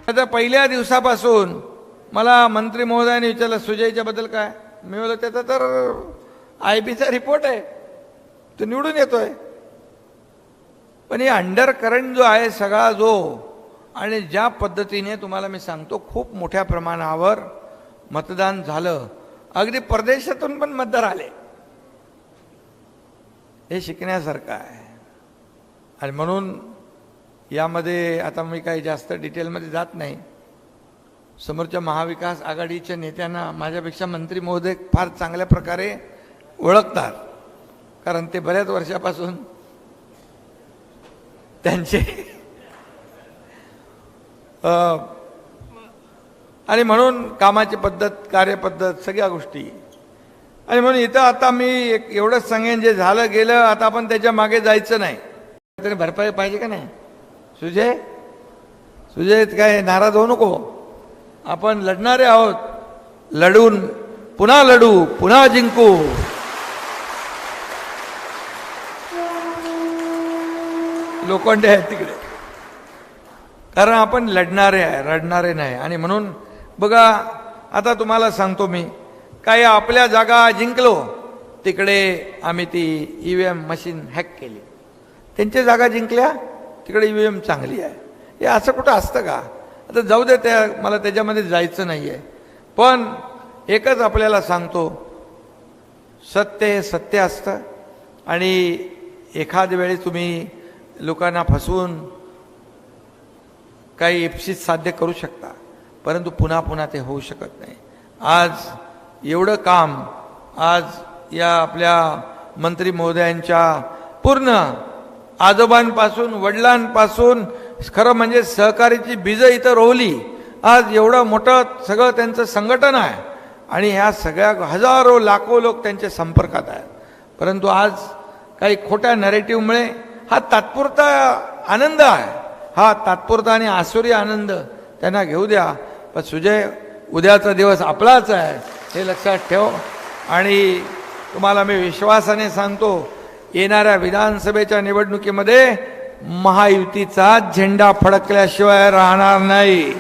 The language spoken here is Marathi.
आता पहिल्या दिवसापासून मला मंत्री महोदयांनी विचारलं सुजयच्या बद्दल काय, मी बोललो त्याचा तर IBचा रिपोर्ट आहे, तो निवडून येतोय. पण हे अंडर करंट जो आहे सगळा जो, आणि ज्या पद्धतीने तुम्हाला मी सांगतो खूप मोठ्या प्रमाणावर मतदान झालं, अगदी परदेशातून पण मतदार आले, हे शिकण्यासारखं आहे. आणि म्हणून यामध्ये आता मी काही जास्त डिटेलमध्ये जात नाही. समोरच्या महाविकास आघाडीच्या नेत्यांना माझ्यापेक्षा मंत्री महोदय फार चांगल्या प्रकारे ओळखतात, कारण ते बऱ्याच वर्षापासून त्यांचे आणि म्हणून कामाची पद्धत, कार्यपद्धत, सगळ्या गोष्टी. आणि म्हणून इथं आता मी एवढंच सांगेन, जे झालं गेलं आता आपण त्याच्या मागे जायचं नाही. तरी भरपाई पाहिजे का नाही? सुजय काय नाराज होऊ नको, आपण लढणारे आहोत, लढून पुन्हा लढू, पुन्हा जिंकू. लोखंडे आहेत तिकडे, कारण आपण लढणारे आहे, रडणारे नाही. आणि म्हणून बघा, आता तुम्हाला सांगतो मी, काही आपल्या जागा जिंकलो तिकडे आम्ही ती EVM मशीन हॅक केली, त्यांच्या जागा जिंकल्या तिकडे EVM चांगली आहे. हे असं कुठं असतं का? आता जाऊ दे, त्या मला त्याच्यामध्ये जायचं नाही आहे. पण एकच आपल्याला सांगतो, सत्य हे सत्य असतं. आणि एखाद वेळी तुम्ही लोकांना फसवून काही इप्सित साध्य करू शकता, परंतु पुन्हा पुन्हा ते होऊ शकत नाही. आज एवढं काम, आज या आपल्या मंत्री महोदयांच्या पूर्ण आजोबांपासून, वडिलांपासून, खरं म्हणजे सहकारीची बीजं इथं रोवली. आज एवढं मोठं सगळं त्यांचं संघटन आहे, आणि ह्या सगळ्या हजारो लाखो लोक त्यांच्या संपर्कात आहेत. परंतु आज काही खोट्या नरेटिव्हमुळे हा तात्पुरता आनंद आहे, हा तात्पुरता आणि आसुरी आनंद त्यांना घेऊ द्या. पण सुजय, उद्याचा दिवस आपलाच आहे हे लक्षात ठेव. आणि तुम्हाला मी विश्वासाने सांगतो, येणाऱ्या विधानसभेच्या निवडणुकीमध्ये महायुतीचा झेंडा फडकल्याशिवाय राहणार नाही.